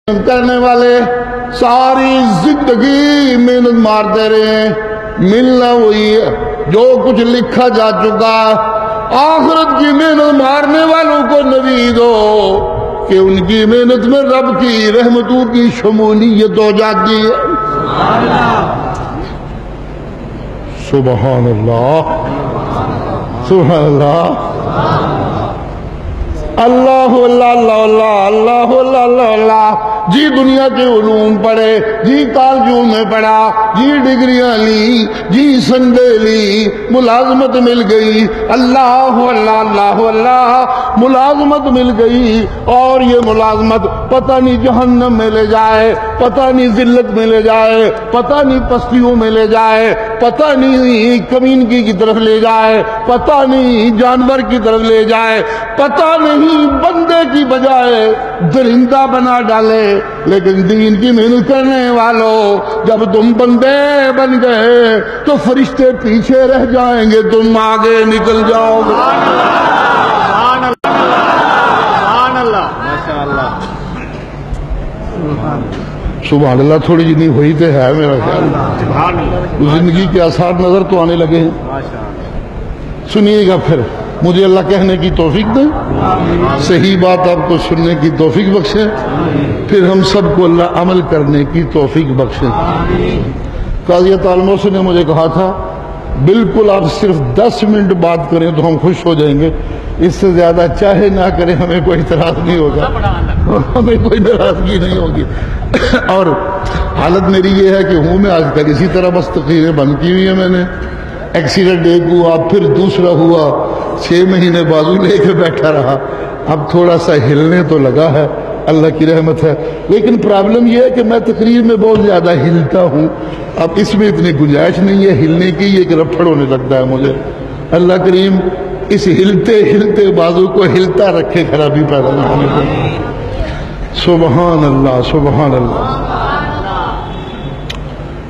کرنے والے ساری زندگی محنت مارتے رہے، ملنا وہی ہے جو کچھ لکھا جا چکا۔ آخرت کی محنت مارنے والوں کو نوید ہو کہ ان کی محنت میں رب کی رحمتوں کی شمولیت ہو جاتی ہے۔ سبحان اللہ، سبحان اللہ، اللہ اللہ اللہ اللہ اللہ اللہ اللہ اللہ۔ جی دنیا کے علوم پڑھے، جی کالجوں میں پڑھا، جی ڈگریاں لی، جی سنڈے لی، ملازمت مل گئی، اللہ اللہ اللہ اللہ، ملازمت مل گئی، اور یہ ملازمت پتہ نہیں جہنم میں لے جائے، پتہ نہیں ذلت میں لے جائے، پتہ نہیں پستیوں میں لے جائے، پتہ نہیں کمینگی کی طرف لے جائے، پتہ نہیں جانور کی طرف لے جائے، پتہ نہیں بندے کی بجائے درندہ بنا ڈالے۔ لیکن دین کی محنت کرنے والوں، جب تم بندے بن گئے تو فرشتے پیچھے رہ جائیں گے، تم آگے نکل جاؤ گے۔ سبحان اللہ، ماشاء اللہ، سبحان اللہ۔ تھوڑی جتنی ہوئی تو ہے میرا خیال، سبحان اللہ، زندگی کے آثار نظر تو آنے لگے ہیں۔ ماشاء اللہ۔ سنیے گا، پھر مجھے اللہ کہنے کی توفیق دے، صحیح بات آپ کو سننے کی توفیق بخشے، پھر ہم سب کو اللہ عمل کرنے کی توفیق بخشے۔ قاضی طالموسی نے مجھے کہا تھا بالکل آپ صرف 10 منٹ بات کریں تو ہم خوش ہو جائیں گے، اس سے زیادہ چاہے نہ کریں ہمیں کوئی اعتراض نہیں ہوگا، ہمیں کوئی ناراضگی نہیں ہوگی۔ اور حالت میری یہ ہے کہ ہوں میں آج کل اسی طرح بس تقریریں بند کی ہوئی ہیں میں نے۔ ایکسیڈنٹ ایک ہوا، پھر دوسرا ہوا، 6 مہینے بازو لے کے بیٹھا رہا، اب تھوڑا سا ہلنے تو لگا ہے، اللہ کی رحمت ہے۔ لیکن پرابلم یہ ہے کہ میں تقریر میں بہت زیادہ ہلتا ہوں، اب اس میں اتنی گنجائش نہیں ہے ہلنے کی، یہ کہ رفڑ ہونے لگتا ہے مجھے۔ اللہ کریم اس ہلتے ہلتے بازو کو ہلتا رکھے، خرابی پیدا نہ ہونے دے۔ سبحان اللہ، سبحان اللہ،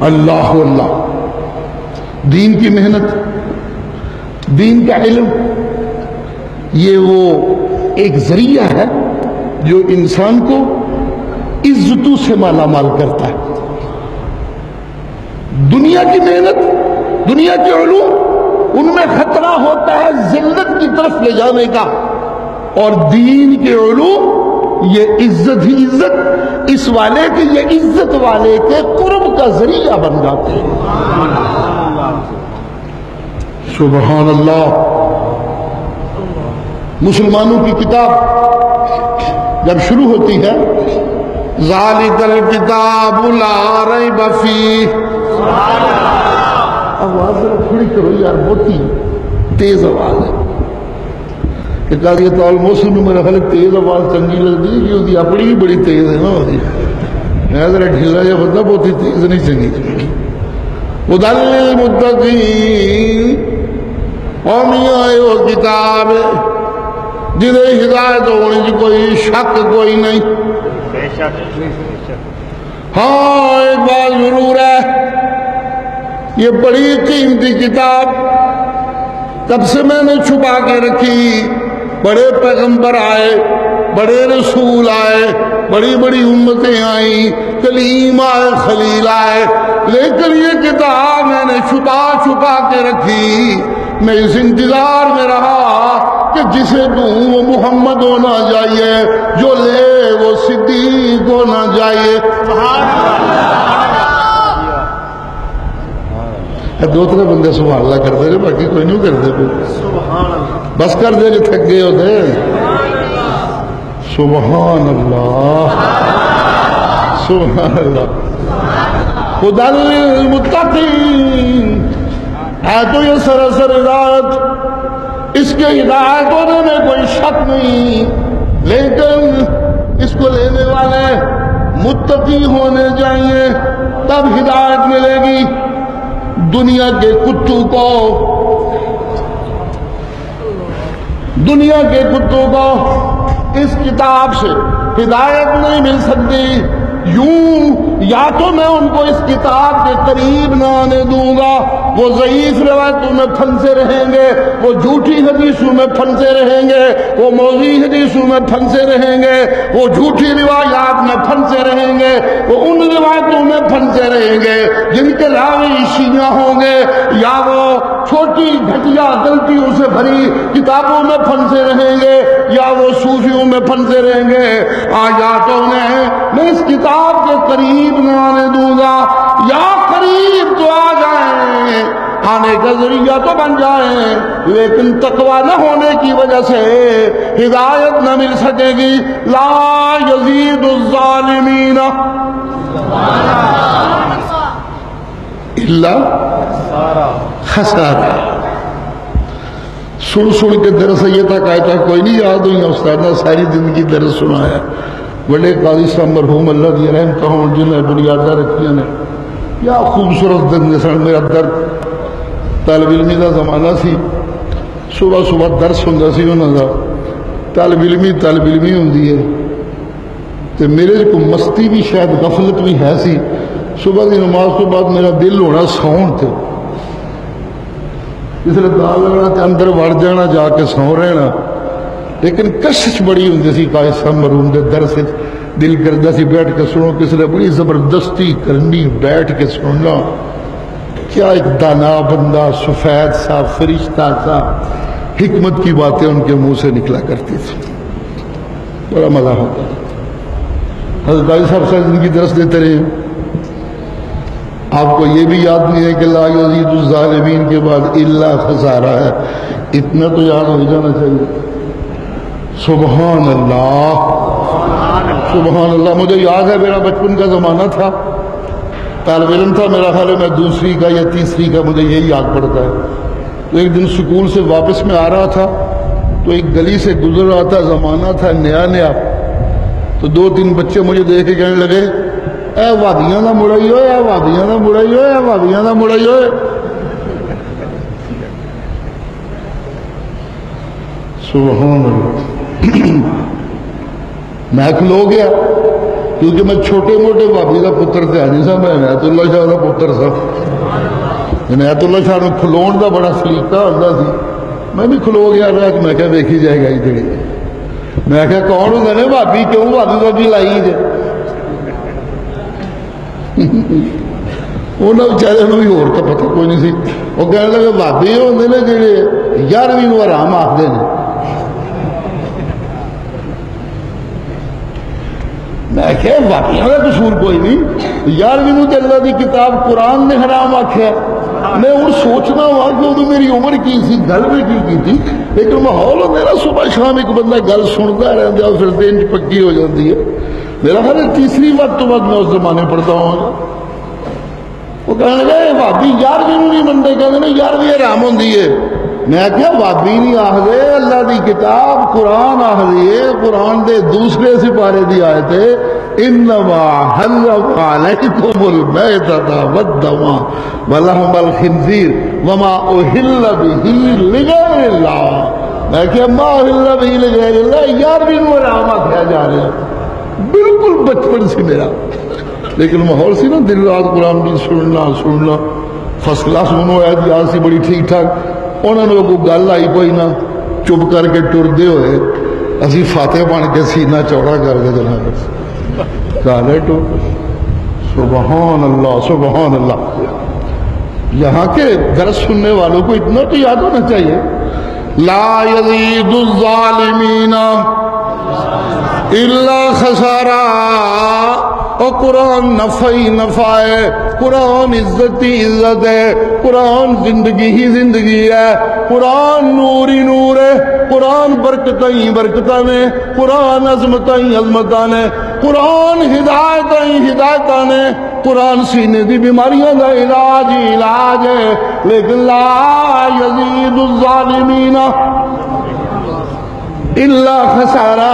اللہ اللہ۔ دین کی محنت، دین کا علم، یہ وہ ایک ذریعہ ہے جو انسان کو عزتوں سے مالا مال کرتا ہے۔ دنیا کی محنت، دنیا کے علوم، ان میں خطرہ ہوتا ہے ذلت کی طرف لے جانے کا، اور دین کے علوم یہ عزت ہی عزت، اس والے کے یہ عزت والے کے قرب کا ذریعہ بن جاتے ہیں۔ سبحان اللہ۔ مسلمانوں کی کتاب جب شروع ہوتی ہے، ذالک الکتاب لا ریب فیہ، آواز ذرا تھوڑی کرو یار، بہت ہی تیز آواز ہے۔ کہ قاضی طالموسی میں میرا خیال تیز آواز چنگی لگتی ہے کہ اس کی اپنی بھی بڑی تیز ہے نا، میں ذرا ڈھیلا یا بندہ بہت ہی تیز نہیں چنگی۔ ہدی للمتقین، قومیاں وہ کتاب جنہیں ہدایت ہونے کی کوئی شک کوئی نہیں۔ بے شک، بے شک۔ ہاں ایک بات ضرور ہے، یہ بڑی قیمتی کتاب تب سے میں نے چھپا کے رکھی۔ بڑے پیغمبر آئے، بڑے رسول آئے، بڑی بڑی امتیں آئیں، کلیم آئے، خلیل آئے، لیکن یہ کتاب میں نے چھپا چھپا کے رکھی۔ میں اس انتظار میں رہا کہ جسے دوں وہ محمد ہونا چاہیے، جو لے وہ صدیق ہونا چاہیے۔ دو ترے بندے سبحان اللہ کرتے رہے، باقی کوئی نہیں کرتے پھر، بس کر دے کہ تھک گئے ہوتے۔ سبحان اللہ، سبحان اللہ۔ ہدی للمتقین ہے تو یہ سراسر ہدایت، اس کے ہدایت ہونے میں کوئی شک نہیں، لیکن اس کو لینے والے متقی ہونے چاہیے، تب ہدایت ملے گی۔ دنیا کے کتوں کو، دنیا کے کتوں کو اس کتاب سے ہدایت نہیں مل سکتی، یوں یا تو میں ان کو اس کتاب کے قریب نہ آنے دوں گا، وہ ضعیف روایتوں میں پھنسے رہیں گے، وہ جھوٹی حدیثوں میں پھنسے رہیں گے، وہ موضوعی حدیثوں میں پھنسے رہیں گے، وہ جھوٹی روایات میں پھنسے رہیں گے، وہ ان روایتوں میں پھنسے رہیں گے جن کے راوی شیعہ ہوں گے، یا وہ چھوٹی گھٹیا غلطیوں سے بھری کتابوں میں پھنسے رہیں گے، یا وہ صوفیوں میں پھنسے رہیں گے۔ یا تو انہیں میں اس کتاب کے قریب نہ آنے دوں گا، یا قریب تو آ جائیں، آنے کا ذریعہ تو بن جائیں، لیکن تقویٰ نہ ہونے کی وجہ سے ہدایت نہ مل سکے گی۔ لا یزید الظالمین الا خسارہ۔ سن کے درس یہ تک آیا تھا، کوئی نہیں یاد ہوئی استاد نے ساری زندگی درس سنایا۔ بڑے قاضی صاحب مرحوم اللہ دی رحم کہوں جنہیں بنیادہ رکھیاں نے، کیا خوبصورت دن سن۔ میرا درد طالب علمی کا زمانہ سی، صبح صبح درس ہوں سی انہوں کا، طالب علمی ہوں ہے، تو میرے کو مستی بھی شاید غفلت بھی ہے سی۔ صبح کی نماز تو بعد میرا دل ہونا سون تھے، اس لیے دال لگنا تے اندر وڑ جانا جا کے سو رہنا، لیکن کشش بڑی ہوں سی۔ قائد صاحب مرحوم دے درس دل کرتا سی بیٹھ کے سنو، کس نے بڑی زبردستی کرنی، بیٹھ کے سننا۔ کیا ایک دانا بندہ، سفید سا فرشتہ سا، حکمت کی باتیں ان کے منہ سے نکلا کرتی تھی، بڑا مزہ ہوتا تھا۔ حضرت قائد صاحب سے زندگی درس دیتے رہے۔ آپ کو یہ بھی یاد نہیں ہے کہ لا یزید الظالمین کے بعد الا خسارہ ہے، اتنا تو یاد ہو جانا چاہیے۔ سبحان اللہ سبحان اللہ۔ مجھے یاد ہے میرا بچپن کا زمانہ تھا، طالب علم تھا، میرا خیال ہے میں دوسری کا یا تیسری کا، مجھے یہی یاد پڑتا ہے۔ تو ایک دن سکول سے واپس میں آ رہا تھا، تو ایک گلی سے گزر رہا تھا، زمانہ تھا نیا، تو 2-3 بچے مجھے دیکھ کے کہنے لگے، اے وادیاں دا مڑائی ہوئے، اے وادیاں دا مڑائی ہوئے، اے وادیاں دا مڑائی ہوئے۔ سبحان اللہ۔ میں کھلو گیا، کیونکہ میں چھوٹے موٹے بابی کا پتر تھا نہیں سا، میں عنایت اللہ شاہ کا پتر سا۔ عنایت اللہ شاہ کو کھلون کا بڑا سلیقہ ہوتا سی، میں بھی کھلو گیا رہا کہ میں کیا دیکھی جائے گا جڑی، میں کہا کون ہوتا نے بھابی، کیوں بھابی لائی جے؟ انہوں بچارے بھی ہور تو پتہ کوئی نہیں سی، وہ کہنے لگے بھابی ہوتے نے جڑے 11ویں نو آرام آخر نے۔ میں کہا بھابیاں کا قصور کوئی نہیں، 11ویں نو تے اللہ دی کتاب قرآن نے حرام آخیا۔ میں ہوں سوچنا ہوا کہ ادو میری عمر کی سی، گل بھی کی تھی، لیکن ماحول میرا صبح شام ایک بندہ گل سنتا رہتا ہے، پھر دین پکی ہو جاتی ہے۔ میرا خیال ہے تیسری وقت تو بعد میں اس زمانے پڑھتا ہوں گا۔ وہ کہنے لگے بھابی 11ویں نہیں منتے، کہتے ہیں 11ویں حرام ہوندی ہے۔ میں کیا بھابی نہیں آخدے، اللہ دی کتاب قرآن آخدی ہے، قرآن دے دوسرے سپارے دی آیت ہے، انما حرم علیکم المیتۃ والدم ولحم الخنزیر وما اہل بہ لغیر اللہ۔ میں کیا ما اہل بہ لغیر اللہ 11ویں نو حرام آخیا جا رہا ہے۔ بالکل بچپن سے میرا، لیکن ماحول سی نا دن رات قرآن بھی سننا فرسٹ کلاس منو ہے یاد سی بڑی ٹھیک ٹھاک۔ انہوں نے کوئی گل آئی کوئی نہ، چپ کر کے ٹردے ہوئے، اسی فاتح بن کے سینہ چوڑا کر کے جناب گالے ٹور۔ سبحان اللہ سبحان اللہ۔ یہاں کے درس سننے والوں کو اتنا تو یاد ہونا چاہیے، لا یزید الظالمین الا خسارہ۔ اور قرآن نفعی نفع ہے، قرآن عزت ہی عزت ہے، قرآن زندگی ہی زندگی ہے، قرآن نور ہی نور ہے، قرآن برکتیں ہی برکتیں نے، قرآن عظمتیں ہی عظمتیں نے، قرآن ہدایتیں ہی ہدایتیں نے، قرآن سینے دی بیماریاں دا علاج ہی علاج ہے۔ لیکن لا یزید الظالمین الا خسارہ۔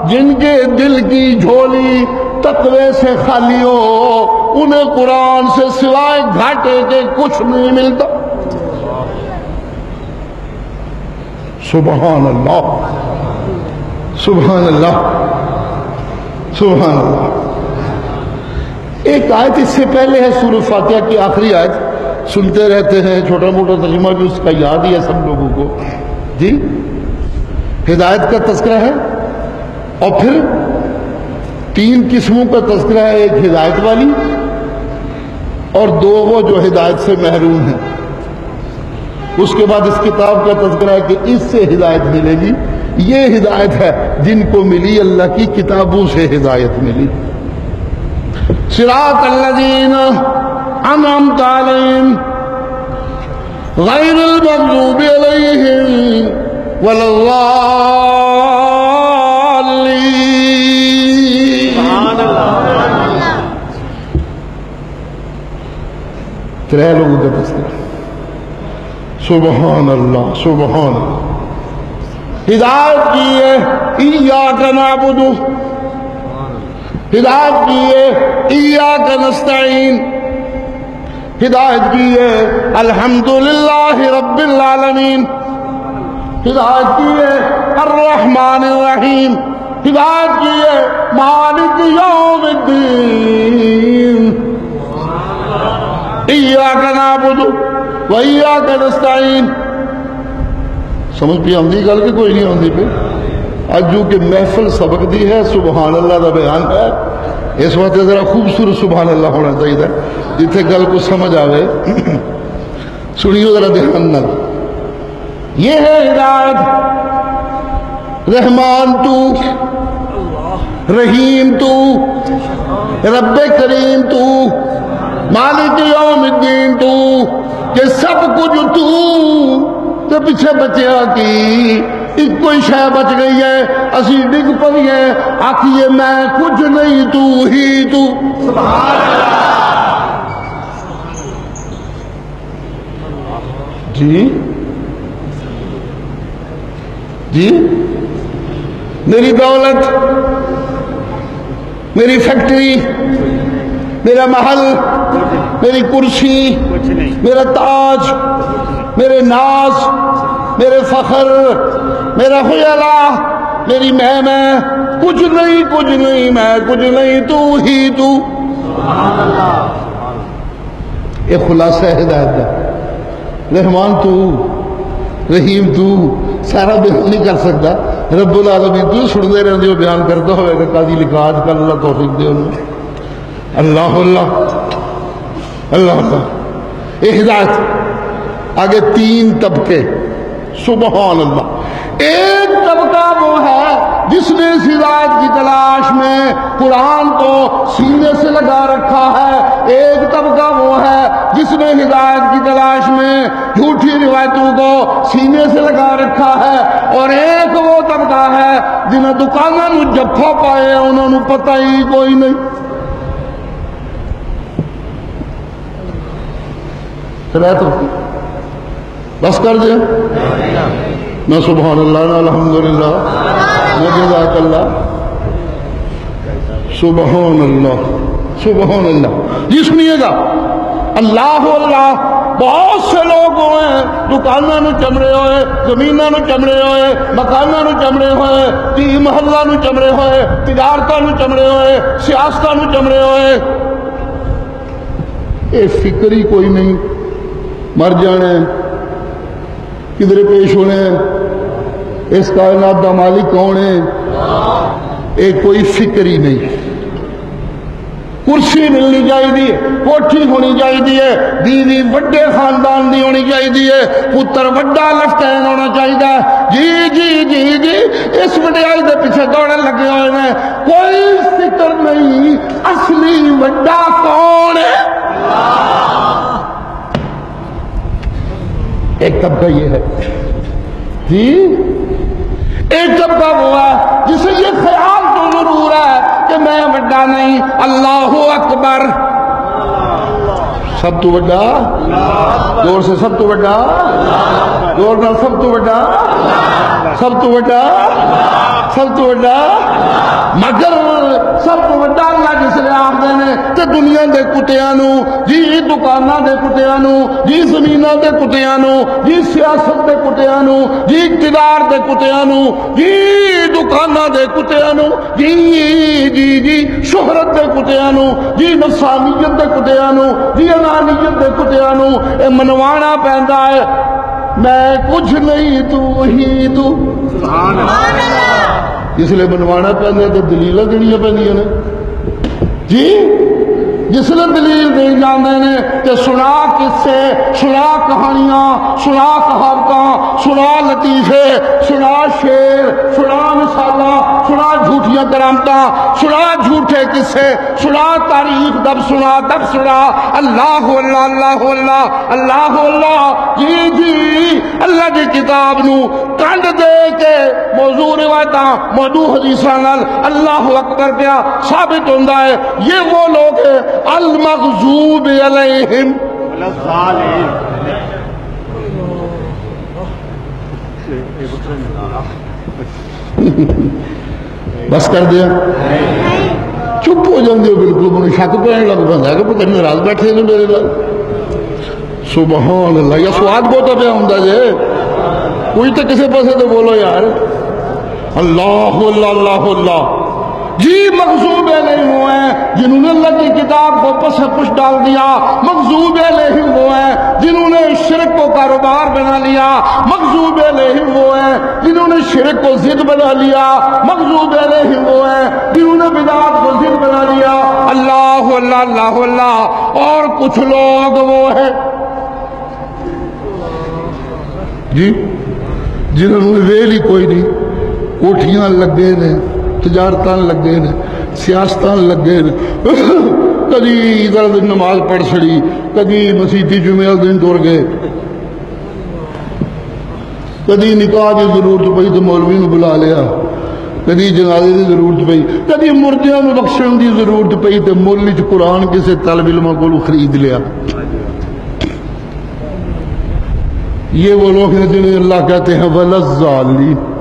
جن کے دل کی جھولی تقوی سے خالی ہو، انہیں قرآن سے سوائے گھاٹے کے کچھ نہیں ملتا۔ سبحان اللہ سبحان اللہ سبحان اللہ۔ ایک آیت اس سے پہلے ہے سورۃ فاتحہ کی آخری آیت، سنتے رہتے ہیں، چھوٹا موٹا ترجمہ بھی اس کا یاد ہی ہے سب لوگوں کو جی۔ ہدایت کا تذکرہ ہے اور پھر 3 قسموں کا تذکرہ ہے، ایک ہدایت والی اور 2 وہ جو ہدایت سے محروم ہیں۔ اس کے بعد اس کتاب کا تذکرہ ہے کہ اس سے ہدایت ملے گی، یہ ہدایت ہے جن کو ملی اللہ کی کتابوں سے ہدایت ملی۔ صراط الذین انعمت علیہم غیر المغضوب علیہم ولا الضالین۔ سبحان اللہ۔ 3 لوگوں کا تذکرہ۔ سبحان اللہ سبحان اللہ۔ ہدایت کی ہے ایاک نعبد، ہدایت کی ہے ایاک نستعین، ہدایت کی ہے الحمدللہ رب العالمین، ہدایت کی ہے الرحمن الرحیم، ہدایت کی ہے مالک یوم الدین۔ ایاک نعبد و ایاک نستعین۔ سمجھ پہ آندی گل کہ کوئی نہیں آندی پہ؟ آج جو کہ محفل سبق دی ہے سبحان اللہ کا بیان ہے، اس وقت ذرا خوبصورت سبحان اللہ ہونا چاہیے جتنے گل کو سمجھ آوے۔ سنیو ذرا دھیان نال، یہ ہے ہدایت۔ رحمان تو، رحیم تو، رب کریم تو، مالک یوم الدین تو، کہ سب کچھ تو پیچھے بچیا کی ایک کوئی شے بچ گئی ہے، اسی ڈگ پئی ہے، آکھیے میں کچھ نہیں تو ہی تو۔ سبحان اللہ جی جی۔ میری دولت، میری فیکٹری، میرا محل، میری کرسی، کچھ نہیں۔ میرا تاج، میرے ناز، میرے فخر، میرا خیالہ، میری میں کچھ نہیں، کچھ نہیں، میں کچھ نہیں، تو ہی تو۔ یہ خلاصہ ہے ہدایت کا۔ رحمان تو، رحیم تو، سارا بیان نہیں کر سکتا، رب العالمین تو سنتے رہتے ہو بیان کرتا ہوئے کہ قاضی لکھا آج کل اللہ توفیق دے انہوں۔ اللہ اللہ اللہ اللہ۔ یہ ہدایت۔ آگے 3 طبقے۔ سبحان اللہ۔ ایک طبقہ وہ ہے جس نے اس ہدایت کی تلاش میں قرآن کو سینے سے لگا رکھا ہے، ایک طبقہ وہ ہے جس نے ہدایت کی تلاش میں جھوٹی روایتوں کو سینے سے لگا رکھا ہے، اور ایک وہ طبقہ ہے جنہیں دکانوں میں جفا پائے انہوں نے پتہ ہی کوئی نہیں۔ تو بس کر دیں نہ سبحان اللہ نہ الحمدللہ نہ جزاک اللہ۔ سبحان اللہ سبحان اللہ۔ یہ سنیے گا، اللہ اللہ بہت سے لوگ ہوئے دکانوں نو چمڑے ہوئے، زمینوں نو چمڑے ہوئے، مکانوں نو چمڑے ہوئے، تی محلہ نو چمڑے ہوئے، تجارتوں نو چمڑے ہوئے، سیاستوں نو چمڑے ہوئے۔ اے فکر ہی کوئی نہیں، مر جانے، کدھر پیش ہونے، اس کائنات دا مالک کون ہے، ایک کوئی فکر ہی نہیں۔ کرسی ملنی چاہیے، کوٹھی ہونی چاہیے، بیوی وڈے خاندان دی ہونی چاہیے، پتر وڈا لفتین ہونا چاہیے۔ جی جی جی جی، اس وڈیائی دے پیچھے دوڑے لگے ہوئے ہیں، کوئی فکر نہیں اصلی وڈا کون ہے۔ ایک طبقہ یہ ہے جی، ایک طبقہ وہ ہے جسے یہ خیال تو ضرور ہے کہ میں بڑا نہیں، اللہ اکبر، سب تو بڑا، زور سے سب تو بڑا، زور نہ سب تو بڑا، سب تو بڑا، سب تو بڑا، مگر سب تو بڑا اللہ جس نے آپ نے تے دنیا بنگلیاں دے کتیاں نو، جی دکاناں دے کتیاں نو، جی زمیناں دے کتیاں نو، جی سیاست دے کتیاں نو، جی اقتدار دے کتیاں نو، جی دکاناں دے کتیاں نو، جی شہرت دے کتیاں نو، جی نفسانیت دے کتیاں نو، جی انانیت دے کتیاں نو اے منوانا پیندا ہے میں کچھ نہیں تو ہی تو۔ سبحان اللہ۔ اس لیے منوانا پہنے تو دلیل دینی پہنی نے جی، جس نے دلیل دے جاندے نے کہ سنا قصے، سنا کہانیاں، سنا کہاوتاں، سنا لطیفے، سنا شعر، سنا مثالہ، سنا جھوٹیاں کرامتاں، سنا جھوٹے قصے، سنا تاریخ، دب سنا اللہ اللہ اللہ اللہ اللہ اللہ، جی اللہ کی کتاب نو کنڈ دے کے موضوع روایتاں موضوع حدیثاں نال اللہ اکبر پیا ثابت ہوندا ہے۔ یہ وہ لوگ ہیں المغضوب علیہم الضالین۔ بس کر دیا، چپ ہو جاندے ہو بالکل، مجھے شک پہن لگ پہ کہ پتہ نہیں ناراض بیٹھے نے میرے نال۔ سبحان اللہ، یا سواد بہت پہ ہوندا جے کوئی تو کسی پاسے تو بولو یار۔ اللہ اللہ اللہ اللہ، جی مغضوب علیہم وہ ہیں جنہوں نے اللہ کی کتاب کو پس پش ڈال دیا، مغضوب علیہم وہ ہیں جنہوں نے شرک کو کاروبار بنا لیا، مغضوب علیہم وہ ہیں جنہوں نے شرک کو ضد بنا لیا، مغضوب علیہم وہ ہیں جنہوں نے بدعت کو ضد بنا لیا۔ اللہ اللہ اللہ اللہ، اور کچھ لوگ وہ ہیں جی جنہوں نے ویل ہی کوئی نہیں، کوٹھیاں لگے نے، تجارتاں لگے نے، سیاستاں لگے نے، کدی ادھر نماز پڑھ چھڑی، کدی مسیتی جمعہ دن ٹر گئے، کدی نکاح کی ضرورت پئی تو مولوی نو بلا لیا، کدی جنازے کی ضرورت پئی، کدی مردیاں نو بخشن کی ضرورت پئی تو مول وچ قرآن کسی طالب علم کو خرید لیا۔ یہ وہ لوگ ہیں جنہیں اللہ کہتے ہیں وَلَلظَّالِّينَ۔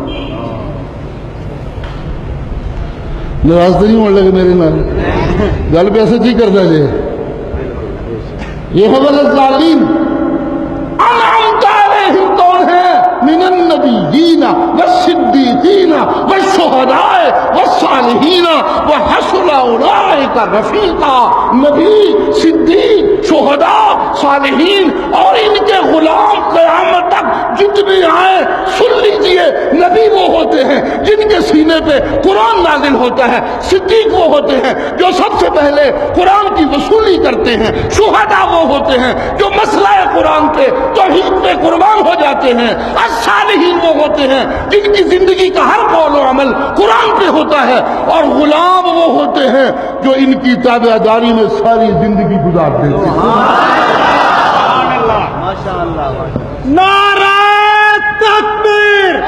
ناراض تو نہیں ہونے لگے میرے نال، گل پہ سچی کرتا جائے۔ یہ ہے وَلَلظَّالِينَ، انعمت علیہم کون ہے؟ من النبیین والصدیقین والشہداء والصالحین وحسن اولئک رفیقا۔ نبی، صدیق، شہداء، صالحین اور ان کے غلام قیامت تک جتنے آئے، سن لیجئے نبی وہ ہوتے ہیں جن کے سینے پہ قرآن نازل ہوتا ہے، صدیق وہ ہوتے ہیں جو سب سے پہلے قرآن کی وصولی کرتے ہیں، شہداء وہ ہوتے ہیں جو مسئلہ قرآن پہ توحید پہ قربان ہو جاتے ہیں، صالحین وہ ہوتے ہیں جن کی زندگی کا ہر قول و عمل قرآن پہ ہوتا ہے، اور غلام وہ ہوتے ہیں جو ان کی تابعداری میں ساری زندگی گزار دیتے ہیں۔ سبحان اللہ، ماشاء اللہ۔ نعرہ تکبیر،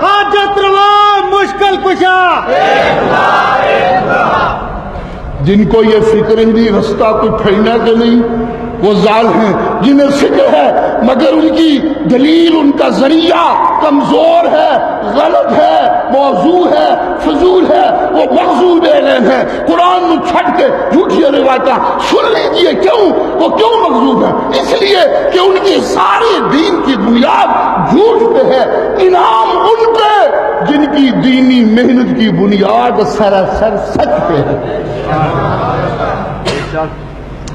حاجت روا مشکل کشا۔ جن کو یہ فکر ہی نہیں رستہ کوئی پھیلنا کہ نہیں، وہ ضال ہیں۔ جنہیں فکر ہے مگر ان کی دلیل، ان کا ذریعہ کمزور ہے، غلط ہے، موضوع ہے، فضول ہے، وہ مغضوب علیہم ہے۔ قرآن میں چھٹ کے جھوٹی روایتاں سن لیجئے۔ کیوں وہ کیوں مغضوب ہے؟ اس لیے کہ ان کی ساری دین کی بنیاد جھوٹ پہ ہے۔ انعام ان پہ جن کی دینی محنت کی بنیاد سراسر سچ پہ ہے۔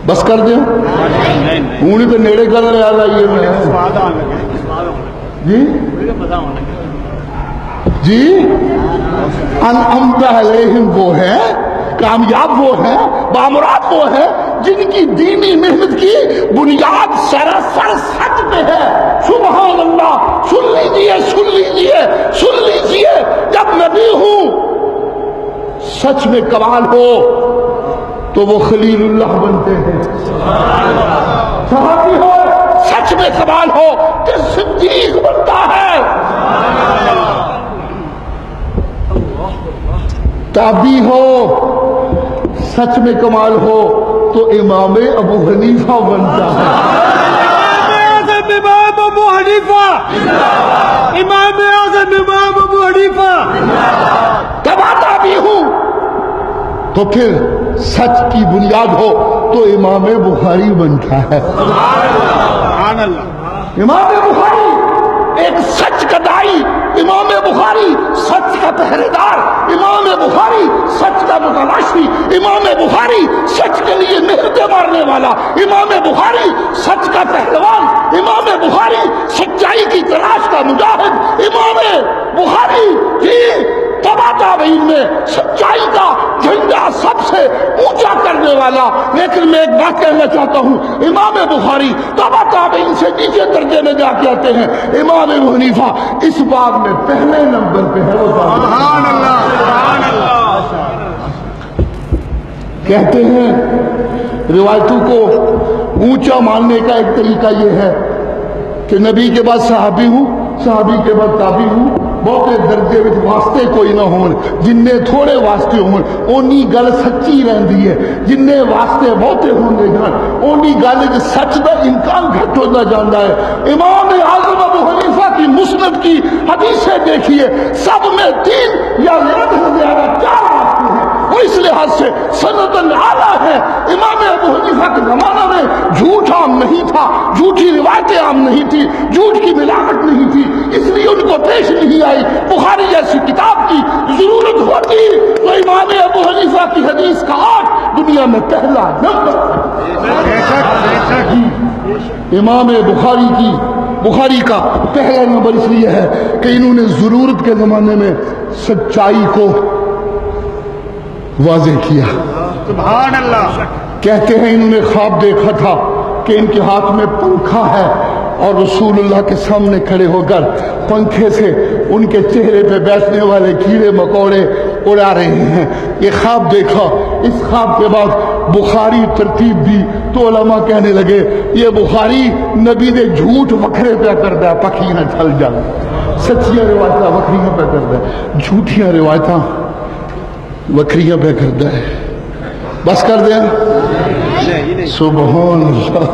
بس کر دیں ہوں تو نیڑے کر رہا لائیے جی جی انعمت علیہم وہ ہے، کامیاب وہ ہے، بامراد وہ ہے جن کی دینی محنت کی بنیاد سراسر سچ پہ ہے۔ سبحان اللہ، سن لیجئے سن لیجئے سن لیجئے۔ جب نبی ہوں سچ میں کمال ہو تو وہ خلیل اللہ بنتے ہیں، صحابی ہو سچ میں کمال ہو کہ صدیق بنتا ہے، تابعی ہو سچ میں کمال ہو تو امام ابو حنیفہ بنتا ہے۔ امام ابو حنیفہ، امام اعظم امام ابو حنیفہ۔ تبا تابعی ہوں تو پھر سچ کی بنیاد ہو تو امام بخاری بنتا ہے. سبحان اللہ. امام بخاری ایک سچ کا دائی، امام بخاری سچ کا پہرے دار، امام بخاری سچ کا متلاشی، امام بخاری سچ کے لیے محنتیں مارنے والا، امام بخاری سچ کا پہلوان، امام بخاری سچائی کی تلاش کا مجاہد، امام بخاری کی تبا تابعین میں سچائی کا جھنڈا سب سے اونچا کرنے والا. لیکن میں ایک بات کہنا چاہتا ہوں، امام بخاری تبا تابعین سے نیچے درجے میں جا کے آتے ہیں. امام ابو حنیفہ اس باب میں پہلے نمبر پہ ہے. وہ سبحان اللہ. سبحان اللہ. کہتے ہیں روایتوں کو اونچا ماننے کا ایک طریقہ یہ ہے کہ نبی کے بعد صحابی ہوں، صحابی کے بعد تابعی ہوں، بہتے درجے وچ واسطے کوئی نہ ہون، جننے تھوڑے واسطے ہون اونی گل سچی رہندی ہے، جننے واسطے بہتے ہوندے جان اونی گل وچ سچ دا امکان گھٹ ہوتا جاندا ہے. امام اعظم ابو حنیفہ کی مسند کی حدیثیں دیکھیے، سب میں 3 یا زیادہ 4 واسطے ہیں. وہ اس لحاظ سے سند اعلیٰ ہے. امام ابو حنیفہ کے زمانہ میں جھوٹ عام نہیں تھا، جھوٹی روایتیں عام نہیں تھی، جھوٹ کی ملاوٹ نہیں تھی، اس لیے ان کو پیش نہیں آئی. بخاری جیسی کتاب کی ضرورت ہوتی تو امام ابو حنیفہ کی حدیث کا 8 دنیا میں پہلا نمبر. امام بخاری کا پہلا نمبر اس لیے ہے کہ انہوں نے ضرورت کے زمانے میں سچائی کو واضح کیا. سبحان اللہ. کہتے ہیں انہوں نے خواب دیکھا تھا کہ ان کے ہاتھ میں پنکھا ہے اور رسول اللہ کے سامنے کھڑے ہو کر پنکھے سے ان کے چہرے پہ بیٹھنے والے کیڑے مکوڑے اڑا رہے ہیں. یہ خواب دیکھا. اس خواب کے بعد بخاری ترتیب دی تو علماء کہنے لگے یہ بخاری نبی نے جھوٹ وکھرے پہ کر دیا، پکھی نہ چل جائے. سچیاں روایتاں وکھریاں پہ کر دیا، جھوٹیاں روایتاں وکھریاں پہ کر دیا. بس کر دیا. سبحان اللہ.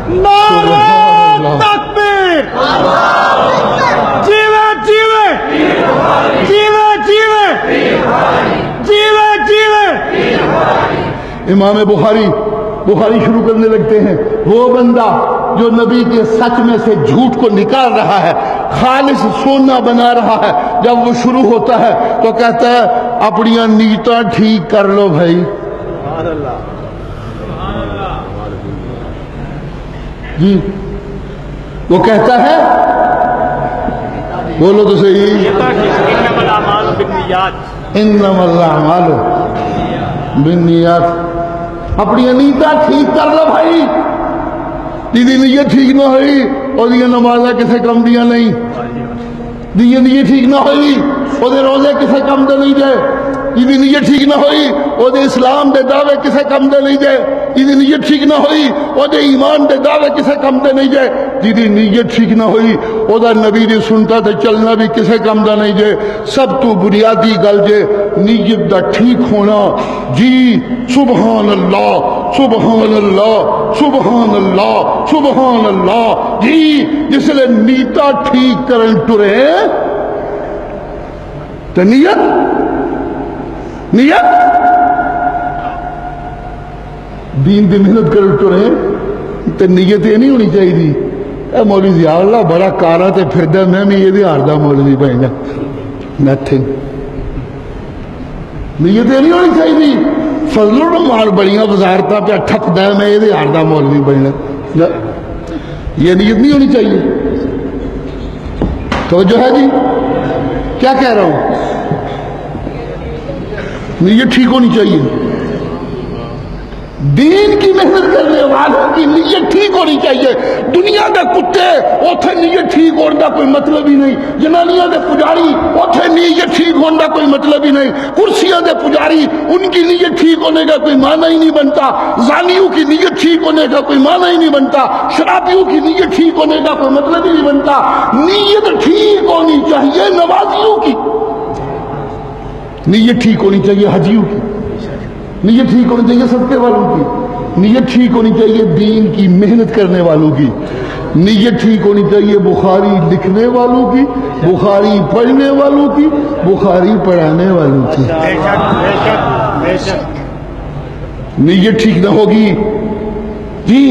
نعرہ تکبیر. جیوے جیوے جیوے جیوے جیوے جیوے. امام بخاری شروع کرنے لگتے ہیں، وہ بندہ جو نبی کے سچ میں سے جھوٹ کو نکال رہا ہے، خالص سونا بنا رہا ہے، جب وہ شروع ہوتا ہے تو کہتا ہے اپنی نیتاں ٹھیک کر لو بھائی. جی وہ کہتا ہے، بولو تو صحیح، انما الاعمال بالنیات. اپنی نیتاں ٹھیک کر لو بھائی. جی نیت ٹھیک نہ ہوئی اور نمازیں کسے کم دیا نہیں، جی نیت ٹھیک نہ ہوئی وہ روزے کسے کم دے نہیں جائے، جی نیت ٹھیک نہ ہوئی وہ اسلام دے دعوے کسے کم دے نہیں جائے، جی نیت ٹھیک نہ ہوئی وہ ایمان دے دعوے کسے کم دے نہیں جائے، جی نیت ٹھیک نہ ہوئی وہ نبی دی سنتا تے چلنا بھی کسے کم دا نہیں جائے. سب تو بنیادی گل جے نیت دا ٹھیک ہونا. جی سبحان اللہ سبحان اللہ سبحان اللہ سبحان اللہ. جی جس لئے نیتا ٹھیک کرن ٹرے تو نیت دین دی محنت کر ٹرے تو نیت یہ نہیں ہونی چاہیے اے مولوی ضیاء اللہ بڑا کارا تے پھردا میں یہ بھی ہاردا مولوی بن گا. نتھنگ. نیت یہ نہیں ہونی چاہیے فضل الرحمان بڑیاں وزارتاں پہ ٹھپدا ہے میں یہ ہاردا مولوی بن گا. یہ نیت نہیں ہونی چاہیے. توجہ ہے جی کیا کہہ رہا ہوں؟ نیت ٹھیک ہونی چاہیے. دین کی محنت کرنے والوں کی نیت ٹھیک ہونی چاہیے. دنیا کے کتے اوتھے نیت ٹھیک ہونے کا کوئی مطلب ہی نہیں. جنانیاں دے پجاری اوتھے نیت ٹھیک ہونے کا کوئی مطلب ہی نہیں. کرسیاں دے پجاری ان کی نیت ٹھیک ہونے کا کوئی معنی ہی نہیں بنتا. زانیوں کی نیت ٹھیک ہونے کا کوئی معنی ہی نہیں بنتا. شرابیوں کی نیت ٹھیک ہونے کا کوئی مطلب ہی نہیں بنتا. نیت ٹھیک ہونی چاہیے نمازیوں کی، نیت ٹھیک ہونی چاہیے حجیوں کی، نیت ٹھیک ہونی چاہیے صدقے والوں کی، نیت ٹھیک ہونی چاہیے دین کی محنت کرنے والوں کی، نیت ٹھیک ہونی چاہیے بخاری لکھنے والوں کی، بخاری پڑھنے والوں کی، بخاری پڑھانے والوں کی. نیت ٹھیک نہ ہوگی جی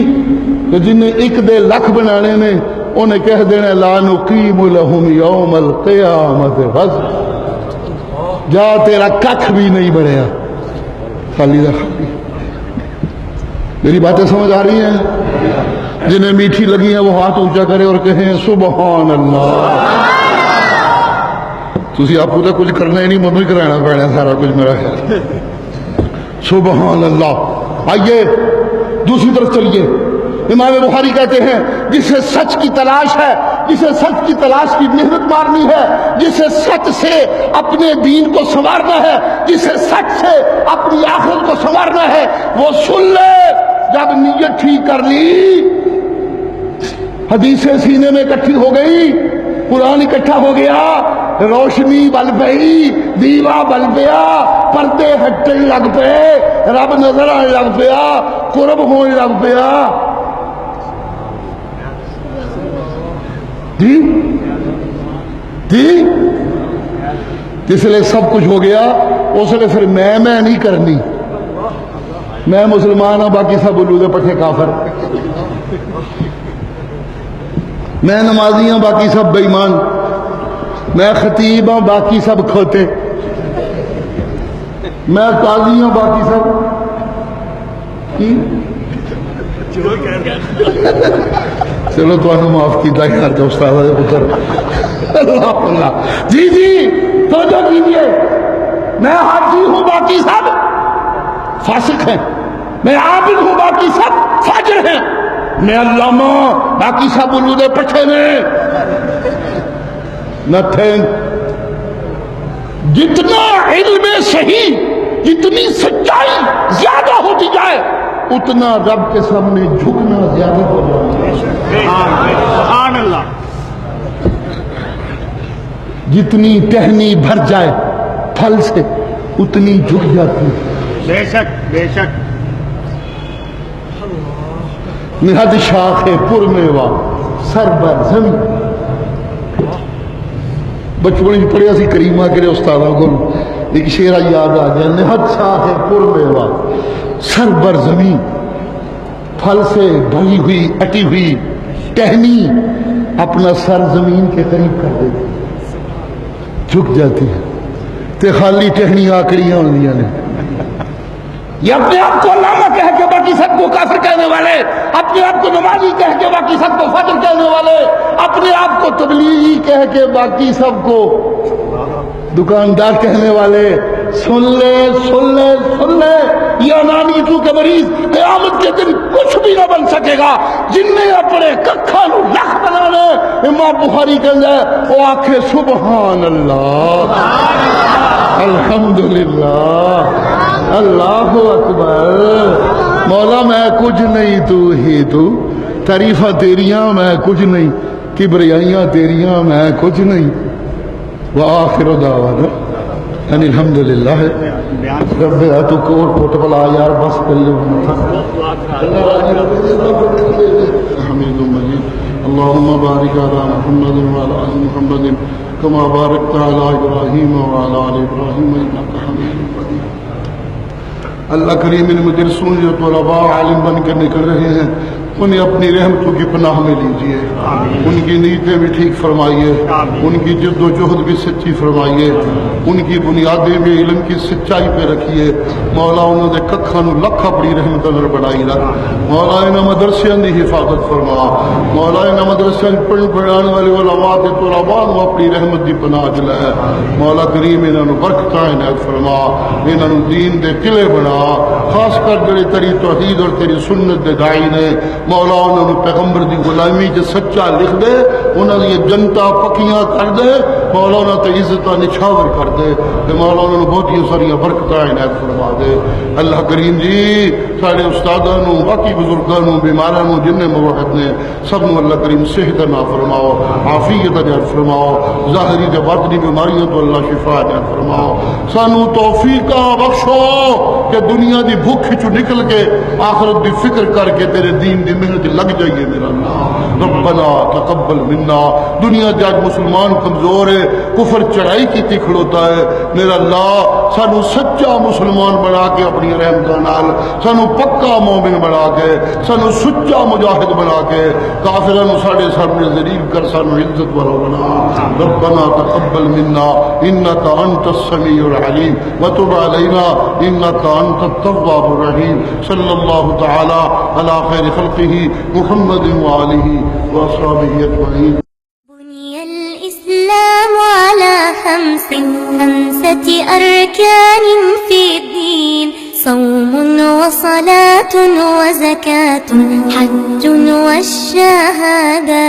تو جنہیں ایک دے لکھ بنانے نے انہیں کہہ دینا لا نقیم لہم یوم القیامت وزنا، جا تیرا ککھ بھی نہیں بڑھیا، خالی دا خالی۔ میری باتیں سمجھ آ رہی ہیں؟ جنہیں میٹھی لگی ہیں وہ ہاتھ اونچا کرے اور کہیں سبحان اللہ۔ تسی آپ کو تو کچھ کرنا ہی نہیں، منو ہی کرانا پڑنا سارا کچھ میرا خیال۔ سبحان اللہ۔ آئیے دوسری طرف چلیے، امام بخاری کہتے ہیں جسے سچ کی تلاش ہے، جسے سچ کی تلاش کی محنت مارنی ہے، جسے سچ سے اپنے دین کو سنوارنا ہے، جسے سچ سے اپنی آخرت کو سنوارنا ہے، وہ سن لے جب نیت ٹھیک کر لی، حدیثیں سینے میں اکٹھی ہو گئی، قرآن اکٹھا ہو گیا، روشنی بل پئی، دیوا بل پیا، پردے ہٹن لگ پے، رب نظر آنے لگ پیا، قرب ہونے لگ پیا۔ جی جی جس لئے سب کچھ ہو گیا اس لئے پھر میں نہیں کرنی، میں مسلمان ہوں باقی سب الودے پٹھے کافر، میں نمازی ہوں باقی سب بے ایمان، میں خطیب ہوں باقی سب کھوتے، میں قاضی ہوں باقی سب کی چلو تو انہوں معاف کیتا یار جو استاد ہے پتر اللہ اللہ۔ جی جی توجہ کیجئے، میں حاجی ہوں باقی سب فاسق ہیں، میں عابد ہوں باقی سب فاجر ہیں، میں علامہ باقی سب الودے پٹھے میں نتھنگ۔ جتنا علم صحیح، جتنی سچائی زیادہ ہوتی جائے اتنا رب کے سامنے جھکنا زیادہ ہو جائے۔ سبحان اللہ۔ جتنی ٹہنی بھر جائے پھل سے اتنی جھک جاتی، بے شک بے شک۔ نہد شاخ پر میوہ سر بر زمین، بچپن میں پڑھیا سی کریمہ کے استادوں کو ایک شعرہ یاد آ گیا، نہد شاخ پر میوہ سر بر زمین، پھل سے بھری ہوئی اٹی ہوئی ٹہنی اپنا سر زمین کے قریب کر دیتی، جھک جاتی ہے، تے خالی ٹہنی آکڑیاں ہوندیاں نے۔ یہ اپنے آپ کو علامہ کہہ کے باقی سب کو کافر کہنے والے، اپنے آپ کو نمازی کہہ کے باقی سب کو فاجر کہنے والے، اپنے آپ کو تبلیغی کہہ کے باقی سب کو دکاندار کہنے والے، سن لے سن لے سن لے، یہ انانیتوں کے مریض قیامت کے دن کچھ بھی نہ بن سکے گا، جن نے اپنے ککھاں نو لکھ بنانے۔ امام بخاری کہندا ہے وہ آکھے سبحان اللہ، الحمدللہ، اللہ اکبر، مولا میں کچھ نہیں تو ہی تو، تعریفہ تیریاں میں کچھ نہیں، کبریائیاں تیریاں میں کچھ نہیں، وآخر دعوانا ان الحمدللہ۔ رب تو کوٹ پلا یار بس کریے حمید مجید۔ اللہم بارک علی محمد وعلی آل محمد کما بارکت علی ابراہیم وعلی آل ابراہیم انک حمید مجید۔ اللہ کریم ان مدرسوں جو طلباء عالم بن کر نکل رہے ہیں انہیں اپنی رحمتوں کی پناہ میں لیجئے، ان کی نیتیں بھی ٹھیک فرمائیے، ان کی جد و جہد بھی سچی فرمائیے، ان کی بنیادیں بھی علم کی سچائی پہ رکھیے۔ مولا انہوں نے ککھاں نو لکھ اپنی رحمت نال بڑھائی رکھ، مولا انہاں مدرسیاں دی حفاظت فرما، مولا انہاں مدرسیاں پڑھن پڑھان والے علماء تے طلباء نو اپنی رحمت دی پناہ دلے۔ مولا کریم انہاں نو برکتاں عنایت فرما، انہاں نو دین دے قلعے بنا، خاص کر جڑے تیری توحید اور تیری سنت دے داعی نے، مولا انہوں نے پیغمبر دی غلامی جو سچا لکھ دے، انہوں نے یہ جنتا پکیاں کر دے، مولا انہوں نے عزتہ نچھاور کر دے، مولا انہوں نے بہت ہی ساریاں برکتیں عنایت فرما دے۔ اللہ کریم جی سارے استادانوں باقی بزرگانوں بیمارانوں جن نے موحد نے سب نو اللہ کریم صحت عطا فرماؤ، عافیت عطا فرماؤ، ظاہری تے باطنی بیماریاں تو اللہ شفا عطا فرماؤ، سانو توفیقہ بخشو کہ دنیا دی بھوک چو نکل کے آخرت دی فکر کر کے تیرے دین دی محنت لگ جائیے میرا اللہ۔ ربنا تقبل منا، دنیا جاج مسلمان کمزور ہے، کفر چڑھائی کی کھڑوتا ہے. میرا اللہ سانو سچا مسلمان بنا کے اپنی رحمت نال سانو پکا مومن بنا کے سانو سچا مجاہد بنا کے کافرانو ساڈے سامنے ذلیل کر سانو عزت والا بنا. ربنا تقبل منا انك انت السميع العليم وتب علينا انك انت التواب الرحيم. صلى الله تعالى على خير خلقه محمد وآله وأصحابه أجمعين. بني الإسلام على خمسة أركان في الدين: صوم وصلاة وزكاة حج والشهادة.